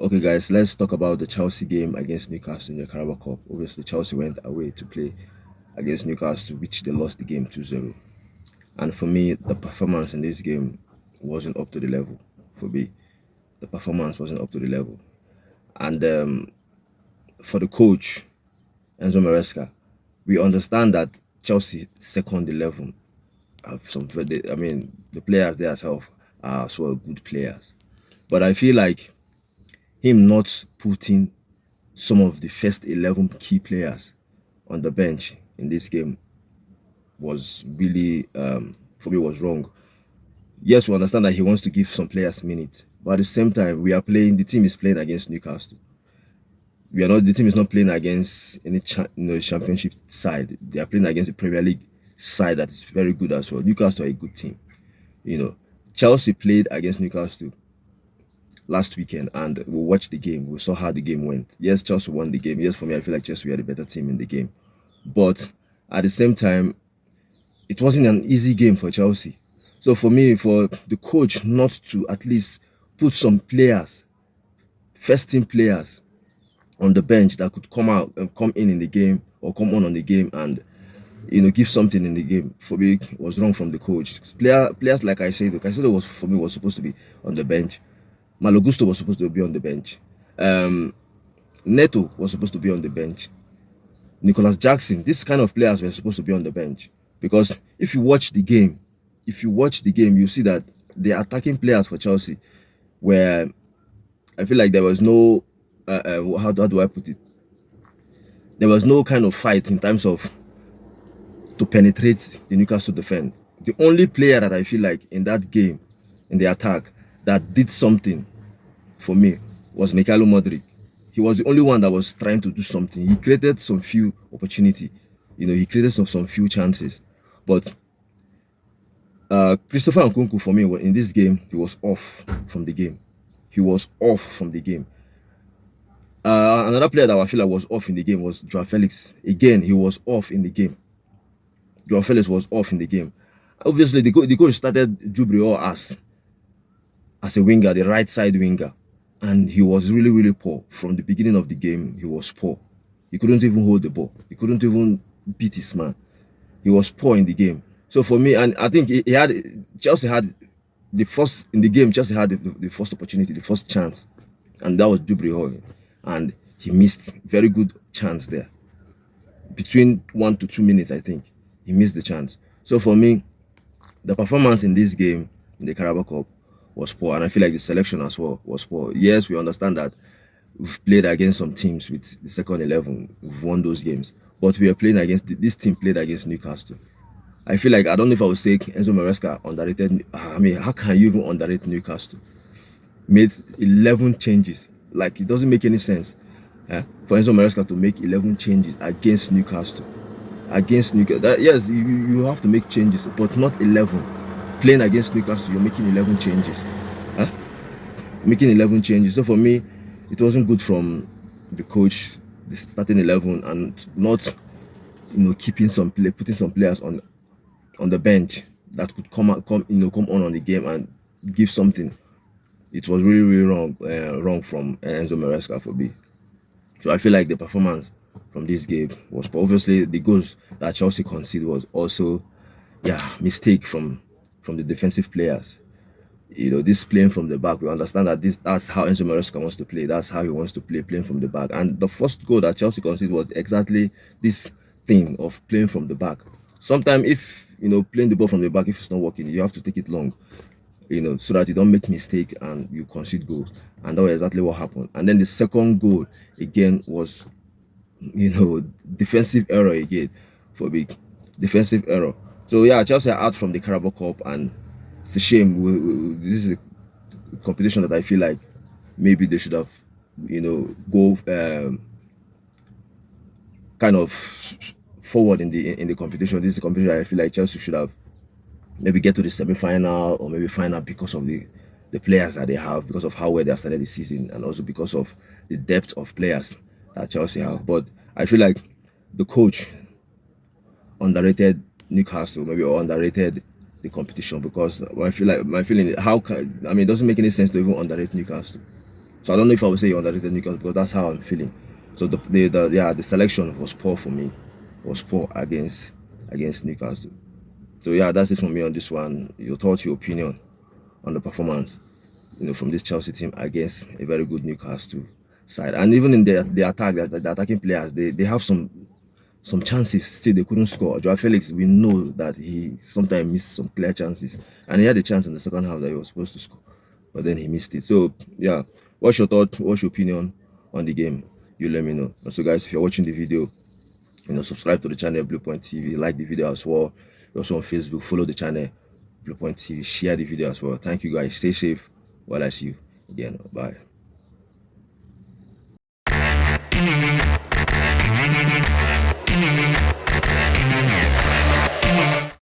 Okay, guys, let's talk about the Chelsea game against Newcastle in the Carabao Cup. Obviously, Chelsea went away to play against Newcastle, which they lost the game 2-0. And for me, the performance in this game wasn't up to the level. For me, the performance wasn't up to the level. And for the coach, Enzo Maresca, we understand that Chelsea second 11 have some. I mean, the players there themselves are as well good players. But I feel like him not putting some of the first 11 key players on the bench in this game was really, for me, was wrong. Yes, we understand that he wants to give some players minutes, but at the same time, the team is playing against Newcastle. The team is not playing against any championship side. They are playing against the Premier League side that is very good as well. Newcastle are a good team. You know, Chelsea played against Newcastle last weekend and we watched the game. We saw how the game went. Yes, Chelsea won the game. Yes, for me, I feel like Chelsea were the better team in the game. But at the same time, it wasn't an easy game for Chelsea. So for me, for the coach not to at least put some players, first team players, on the bench that could come out and come in the game or come on the game and give something in the game, for me was wrong from the coach. Players like Caicedo was, for me, was supposed to be on the bench. Malo Gusto was supposed to be on the bench. Neto was supposed to be on the bench. Nicholas Jackson, these kind of players were supposed to be on the bench. Because if you watch the game, you see that the attacking players for Chelsea were, I feel like there was no, how do I put it? There was no kind of fight in terms of to penetrate the Newcastle defense. The only player that I feel like in that game, in the attack, that did something for me was Mikhailo Modric. He was the only one that was trying to do something. He created some few opportunity. He created some few chances. But Christopher Nkunku, for me, in this game, he was off from the game. He was off from the game. Another player that I feel like was off in the game was Joao Felix. Again, he was off in the game. Joao Felix was off in the game. Obviously, the coach started Jubriel as a winger, the right side winger. And he was really, really poor. From the beginning of the game, he was poor. He couldn't even hold the ball. He couldn't even beat his man. He was poor in the game. So for me, and I think Chelsea had the first, in the game, Chelsea had the first opportunity, the first chance. And that was Jubriel. And he missed very good chance there. Between 1 to 2 minutes, I think. He missed the chance. So for me, the performance in this game, in the Carabao Cup, was poor, and I feel like the selection as well was poor. Yes, we understand that we've played against some teams with the second 11, we've won those games, but we are playing against this team played against Newcastle. I feel like, I don't know if I would say Enzo Maresca underrated. I mean, how can you even underrate Newcastle? Made 11 changes. Like, it doesn't make any sense for Enzo Maresca to make 11 changes against Newcastle. Yes, you have to make changes, but not 11. Playing against Newcastle, you're making 11 changes. Making 11 changes. So for me, it wasn't good from the coach, the starting 11, and not, putting some players on the bench that could come on the game and give something. It was really, really wrong from Enzo Maresca for me. So I feel like the performance from this game was, obviously the goals that Chelsea conceded was also, mistake from the defensive players. This playing from the back, we understand that that's how Enzo Maresca wants to play. That's how he wants to play, playing from the back. And the first goal that Chelsea conceded was exactly this thing of playing from the back. Sometimes if, playing the ball from the back, if it's not working, you have to take it long, so that you don't make mistake and you concede goals. And that was exactly what happened. And then the second goal, again, was, defensive error again for big defensive error. So yeah, Chelsea are out from the Carabao Cup, and it's a shame. This is a competition that I feel like maybe they should have, go kind of forward in the competition. This is a competition I feel like Chelsea should have maybe get to the semi-final or maybe final, because of the players that they have, because of how well they have started the season, and also because of the depth of players that Chelsea have. But I feel like the coach underrated Newcastle, maybe, or underrated the competition, because I feel like it doesn't make any sense to even underrate Newcastle. So I don't know if I would say underrated Newcastle, because that's how I'm feeling. So the selection was poor for me, was poor against Newcastle. So yeah, that's it from me on this one. Your thoughts, your opinion on the performance, from this Chelsea team against a very good Newcastle side. And even in the attack, the attacking players, they have some chances still they couldn't score. Joao Felix, we know that he sometimes misses some clear chances, and he had a chance in the second half that he was supposed to score, but then he missed it. So yeah, what's your thought? What's your opinion on the game? You let me know. And so guys, if you're watching the video, subscribe to the channel Blue Point TV, like the video as well. You're also on Facebook, follow the channel Blue Point TV, share the video as well. Thank you guys. Stay safe while I see you again. Bye.